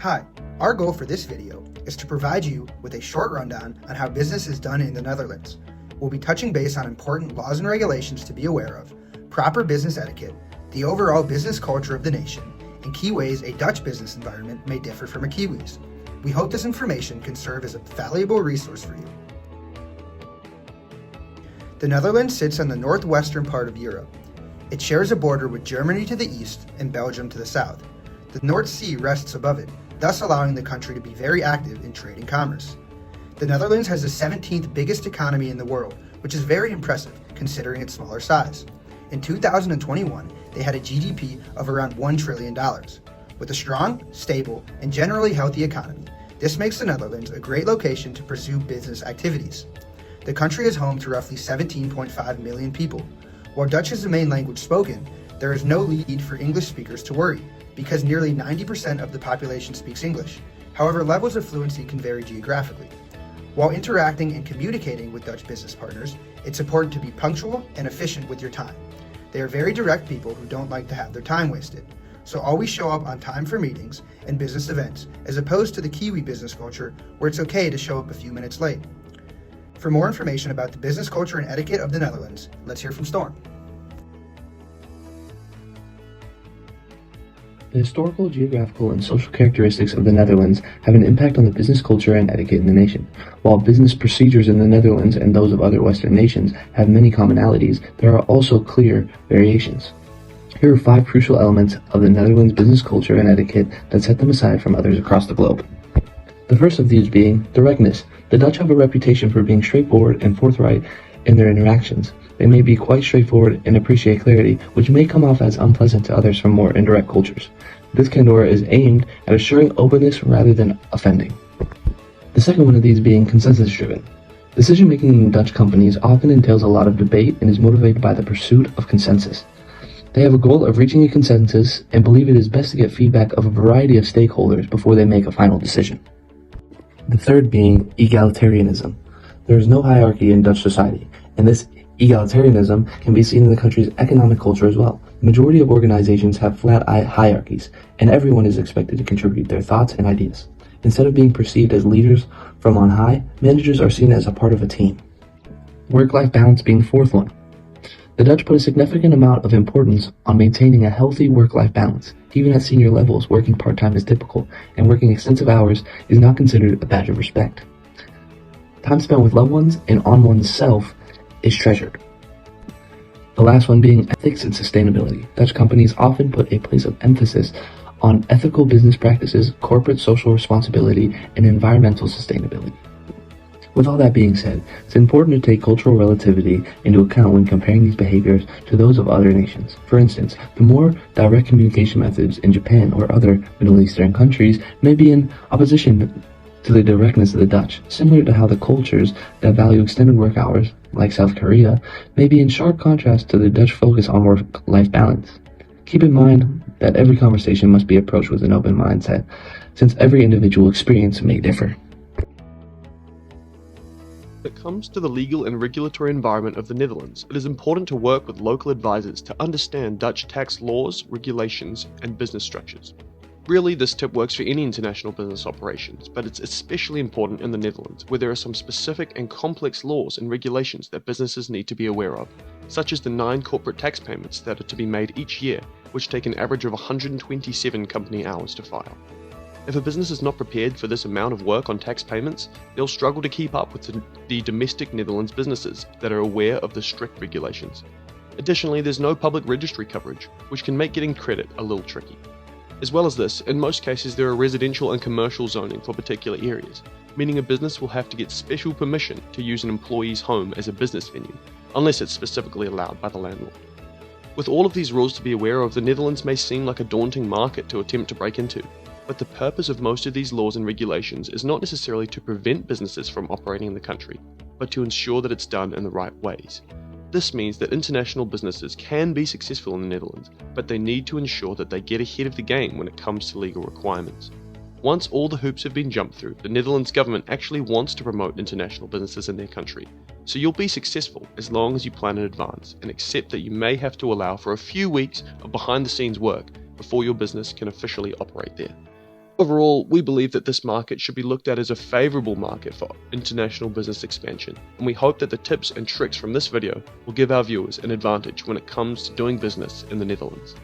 Hi, our goal for this video is to provide you with a short rundown on how business is done in the Netherlands. We'll be touching base on important laws and regulations to be aware of, proper business etiquette, the overall business culture of the nation, and key ways a Dutch business environment may differ from a Kiwi's. We hope this information can serve as a valuable resource for you. The Netherlands sits on the northwestern part of Europe. It shares a border with Germany to the east and Belgium to the south. The North Sea rests above it, thus allowing the country to be very active in trade and commerce. The Netherlands has the 17th biggest economy in the world, which is very impressive considering its smaller size. In 2021, they had a GDP of around $1 trillion. With a strong, stable, and generally healthy economy, this makes the Netherlands a great location to pursue business activities. The country is home to roughly 17.5 million people. While Dutch is the main language spoken, there is no need for English speakers to worry, because nearly 90% of the population speaks English. However, levels of fluency can vary geographically. While interacting and communicating with Dutch business partners, it's important to be punctual and efficient with your time. They are very direct people who don't like to have their time wasted. So always show up on time for meetings and business events, as opposed to the Kiwi business culture where it's okay to show up a few minutes late. For more information about the business culture and etiquette of the Netherlands, let's hear from Storm. The historical, geographical, and social characteristics of the Netherlands have an impact on the business culture and etiquette in the nation. While business procedures in the Netherlands and those of other Western nations have many commonalities, there are also clear variations. Here are 5 crucial elements of the Netherlands' business culture and etiquette that set them aside from others across the globe. The first of these being directness. The Dutch have a reputation for being straightforward and forthright in their interactions. They may be quite straightforward and appreciate clarity, which may come off as unpleasant to others from more indirect cultures. This candor is aimed at assuring openness rather than offending. The second one of these being consensus-driven. Decision-making in Dutch companies often entails a lot of debate and is motivated by the pursuit of consensus. They have a goal of reaching a consensus and believe it is best to get feedback of a variety of stakeholders before they make a final decision. The third being egalitarianism. There is no hierarchy in Dutch society, and this egalitarianism can be seen in the country's economic culture as well. The majority of organizations have flat hierarchies, and everyone is expected to contribute their thoughts and ideas. Instead of being perceived as leaders from on high, managers are seen as a part of a team. Work-life balance being the fourth one. The Dutch put a significant amount of importance on maintaining a healthy work-life balance. Even at senior levels, working part-time is typical, and working extensive hours is not considered a badge of respect. Time spent with loved ones and on oneself is treasured. The last one being ethics and sustainability. Dutch companies often put a place of emphasis on ethical business practices, corporate social responsibility, and environmental sustainability. With all that being said, it's important to take cultural relativity into account when comparing these behaviors to those of other nations. For instance, the more direct communication methods in Japan or other Middle Eastern countries may be in opposition to the directness of the Dutch, similar to how the cultures that value extended work hours, like South Korea, may be in sharp contrast to the Dutch focus on work-life balance. Keep in mind that every conversation must be approached with an open mindset, since every individual experience may differ. When it comes to the legal and regulatory environment of the Netherlands, it is important to work with local advisors to understand Dutch tax laws, regulations, and business structures. Really, this tip works for any international business operations, but it's especially important in the Netherlands, where there are some specific and complex laws and regulations that businesses need to be aware of, such as the 9 corporate tax payments that are to be made each year, which take an average of 127 company hours to file. If a business is not prepared for this amount of work on tax payments, they'll struggle to keep up with the domestic Netherlands businesses that are aware of the strict regulations. Additionally, there's no public registry coverage, which can make getting credit a little tricky. As well as this, in most cases there are residential and commercial zoning for particular areas, meaning a business will have to get special permission to use an employee's home as a business venue, unless it's specifically allowed by the landlord. With all of these rules to be aware of, the Netherlands may seem like a daunting market to attempt to break into, but the purpose of most of these laws and regulations is not necessarily to prevent businesses from operating in the country, but to ensure that it's done in the right ways. This means that international businesses can be successful in the Netherlands, but they need to ensure that they get ahead of the game when it comes to legal requirements. Once all the hoops have been jumped through, the Netherlands government actually wants to promote international businesses in their country, so you'll be successful as long as you plan in advance and accept that you may have to allow for a few weeks of behind-the-scenes work before your business can officially operate there. Overall, we believe that this market should be looked at as a favorable market for international business expansion, and we hope that the tips and tricks from this video will give our viewers an advantage when it comes to doing business in the Netherlands.